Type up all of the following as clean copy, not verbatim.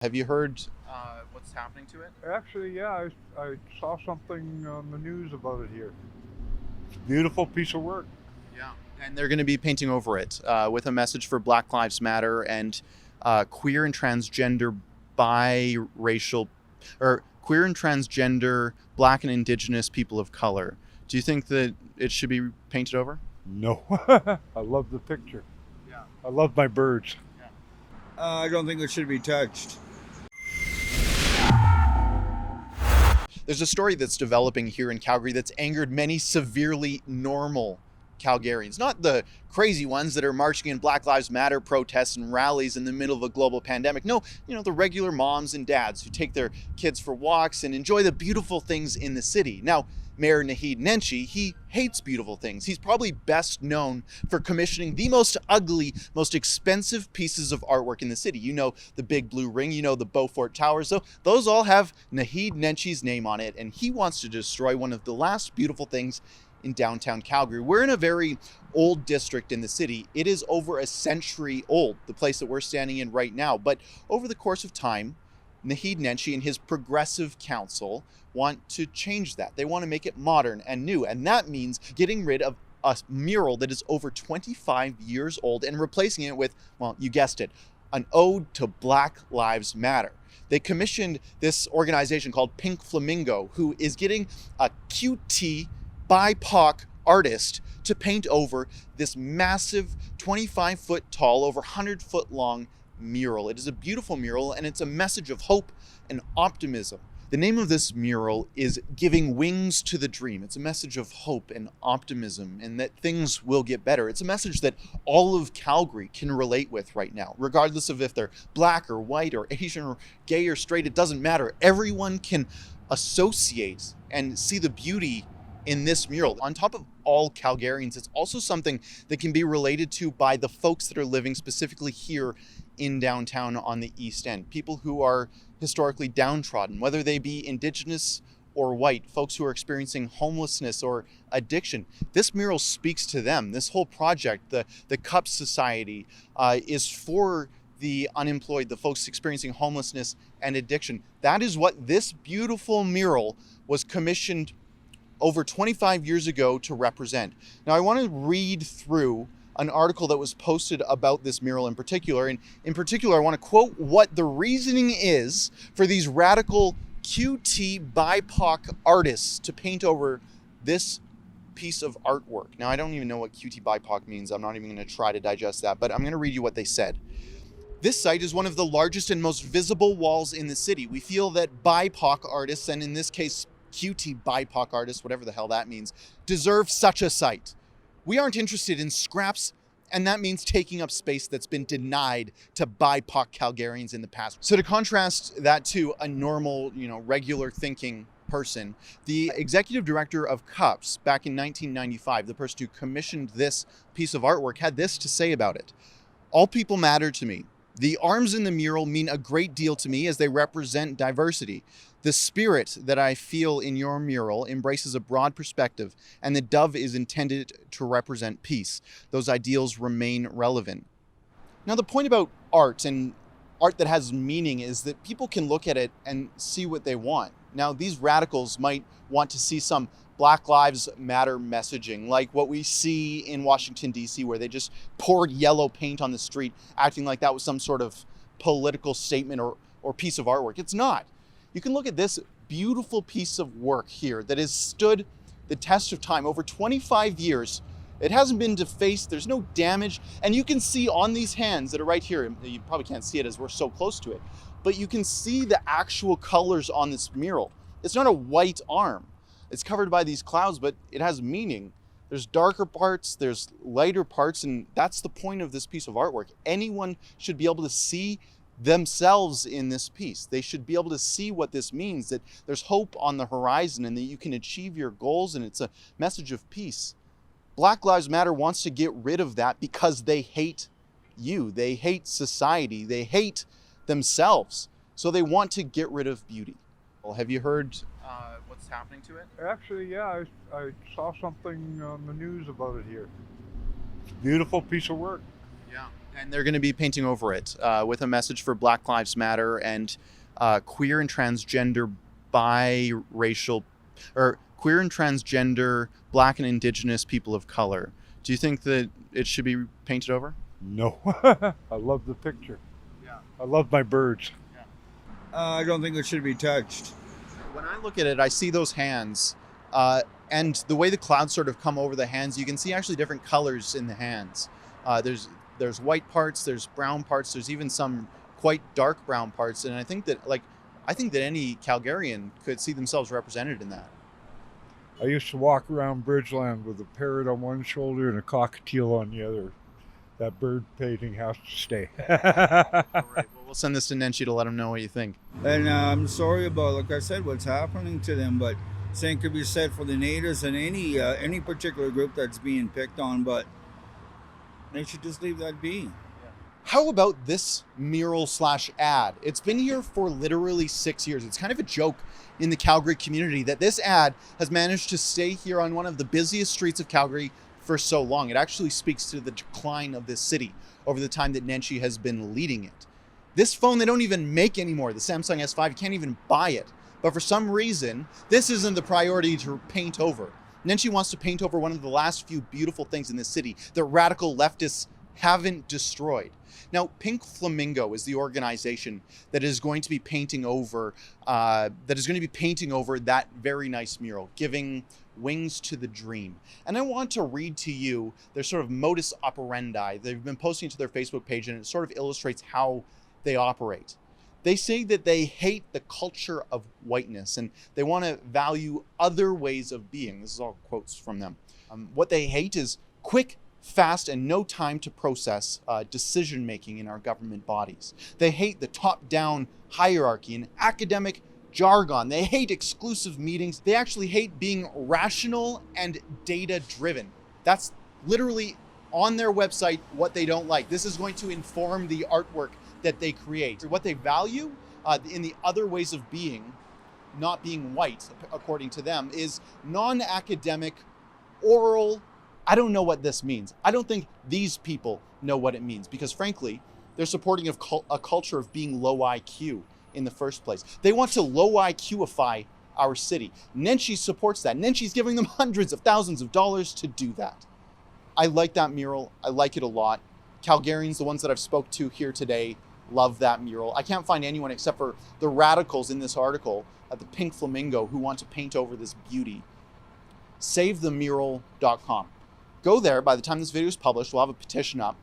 Have you heard what's happening to it? Actually, yeah, I saw something on the news about it here. It's a beautiful piece of work. Yeah. And they're going to be painting over it with a message for Black Lives Matter and queer and transgender, biracial, or queer and transgender, Black and Indigenous people of color. Do you think that it should be painted over? No, I love the picture. Yeah. I love my birds. I don't think it should be touched. There's a story that's developing here in Calgary that's angered many severely normal Calgarians. Not the crazy ones that are marching in Black Lives Matter protests and rallies in the middle of a global pandemic. No, the regular moms and dads who take their kids for walks and enjoy the beautiful things in the city. Now, Mayor Naheed Nenshi, he hates beautiful things. He's probably best known for commissioning the most ugly, most expensive pieces of artwork in the city. You know the Big Blue Ring, you know the Beaufort Towers. So those all have Naheed Nenshi's name on it, and he wants to destroy one of the last beautiful things in downtown Calgary. We're in a very old district in the city. It is over a century old, the place that we're standing in right now. But over the course of time, Naheed Nenshi and his progressive council want to change that. They want to make it modern and new. And that means getting rid of a mural that is over 25 years old and replacing it with, well, you guessed it, an ode to Black Lives Matter. They commissioned this organization called Pink Flamingo, who is getting a QT BIPOC artist to paint over this massive 25-foot tall, over 100-foot long mural. It is a beautiful mural, and it's a message of hope and optimism. The name of this mural is Giving Wings to the Dream. It's a message of hope and optimism and that things will get better. It's a message that all of Calgary can relate with right now, regardless of if they're black or white or Asian or gay or straight. It doesn't matter. Everyone can associate and see the beauty in this mural. On top of all Calgarians, it's also something that can be related to by the folks that are living specifically here in downtown on the East End. People who are historically downtrodden, whether they be Indigenous or white, folks who are experiencing homelessness or addiction. This mural speaks to them. This whole project, the Cup Society, is for the unemployed, the folks experiencing homelessness and addiction. That is what this beautiful mural was commissioned over 25 years ago to represent. Now, I want to read through an article that was posted about this mural in particular. And in particular, I want to quote what the reasoning is for these radical QT BIPOC artists to paint over this piece of artwork. Now, I don't even know what QT BIPOC means. I'm not even going to try to digest that, but I'm going to read you what they said. This site is one of the largest and most visible walls in the city. We feel that BIPOC artists, and in this case, QT BIPOC artists, whatever the hell that means, deserve such a site. We aren't interested in scraps, and that means taking up space that's been denied to BIPOC Calgarians in the past. So to contrast that to a normal, regular thinking person, the executive director of Cups back in 1995, the person who commissioned this piece of artwork, had this to say about it. All people matter to me. The arms in the mural mean a great deal to me as they represent diversity. The spirit that I feel in your mural embraces a broad perspective, and the dove is intended to represent peace. Those ideals remain relevant. Now, the point about art and art that has meaning is that people can look at it and see what they want. Now, these radicals might want to see some Black Lives Matter messaging, like what we see in Washington, D.C., where they just poured yellow paint on the street, acting like that was some sort of political statement or piece of artwork. It's not. You can look at this beautiful piece of work here that has stood the test of time over 25 years. It hasn't been defaced, there's no damage, and you can see on these hands that are right here, you probably can't see it as we're so close to it, but you can see the actual colors on this mural. It's not a white arm. It's covered by these clouds, but it has meaning. There's darker parts, there's lighter parts, and that's the point of this piece of artwork. Anyone should be able to see themselves in this piece. They should be able to see what this means, that there's hope on the horizon and that you can achieve your goals, and it's a message of peace. Black Lives Matter wants to get rid of that because they hate you. They hate society. They hate themselves. So they want to get rid of beauty. Well, have you heard what's happening to it? Actually, yeah, I saw something on the news about it here. It's a beautiful piece of work. Yeah. And they're going to be painting over it with a message for Black Lives Matter and queer and transgender biracial, or queer and transgender Black and Indigenous people of color. Do you think that it should be painted over? No. I love the picture. Yeah. I love my birds. I don't think it should be touched. When I look at it, I see those hands, and the way the clouds sort of come over the hands, you can see actually different colors in the hands. There's white parts, there's brown parts, there's even some quite dark brown parts, and I think that any Calgarian could see themselves represented in that. I used to walk around Bridgeland with a parrot on one shoulder and a cockatiel on the other. That bird painting has to stay. All right, well, we'll send this to Nenshi to let him know what you think. And I'm sorry about, like I said, what's happening to them, but same could be said for the natives and any particular group that's being picked on, but they should just leave that be. How about this mural/ad? It's been here for literally 6 years. It's kind of a joke in the Calgary community that this ad has managed to stay here on one of the busiest streets of Calgary for so long. It actually speaks to the decline of this city over the time that Nenshi has been leading it. This phone they don't even make anymore, the Samsung S5, you can't even buy it. But for some reason, this isn't the priority to paint over. Nenshi wants to paint over one of the last few beautiful things in this city that radical leftists haven't destroyed. Now, Pink Flamingo is the organization that is going to be painting over that very nice mural, giving wings to the dream. And I want to read to you their sort of modus operandi. They've been posting it to their Facebook page, and it sort of illustrates how they operate. They say that they hate the culture of whiteness and they want to value other ways of being. This is all quotes from them. What they hate is quick, fast, and no time to process decision-making in our government bodies. They hate the top-down hierarchy and academic jargon. They hate exclusive meetings. They actually hate being rational and data-driven. That's literally on their website what they don't like. This is going to inform the artwork that they create. What they value in the other ways of being, not being white, according to them, is non-academic, oral. I don't know what this means. I don't think these people know what it means because, frankly, they're supporting a culture of being low IQ in the first place. They want to low IQ-ify our city. Nenshi supports that. Nenshi's giving them hundreds of thousands of dollars to do that. I like that mural. I like it a lot. Calgarians, the ones that I've spoke to here today, love that mural. I can't find anyone except for the radicals in this article at the Pink Flamingo who want to paint over this beauty. SaveTheMural.com. Go there. By the time this video is published, we'll have a petition up,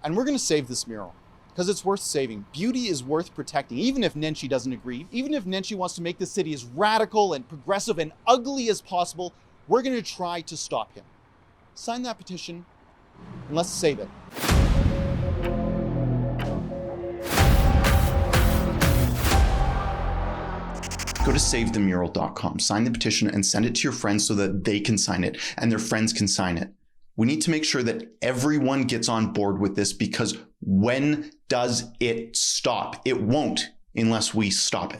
and we're going to save this mural because it's worth saving. Beauty is worth protecting, even if Nenshi doesn't agree. Even if Nenshi wants to make the city as radical and progressive and ugly as possible, we're going to try to stop him. Sign that petition, and let's save it. Go to SaveTheMural.com, sign the petition, and send it to your friends so that they can sign it and their friends can sign it. We need to make sure that everyone gets on board with this because when does it stop? It won't unless we stop it.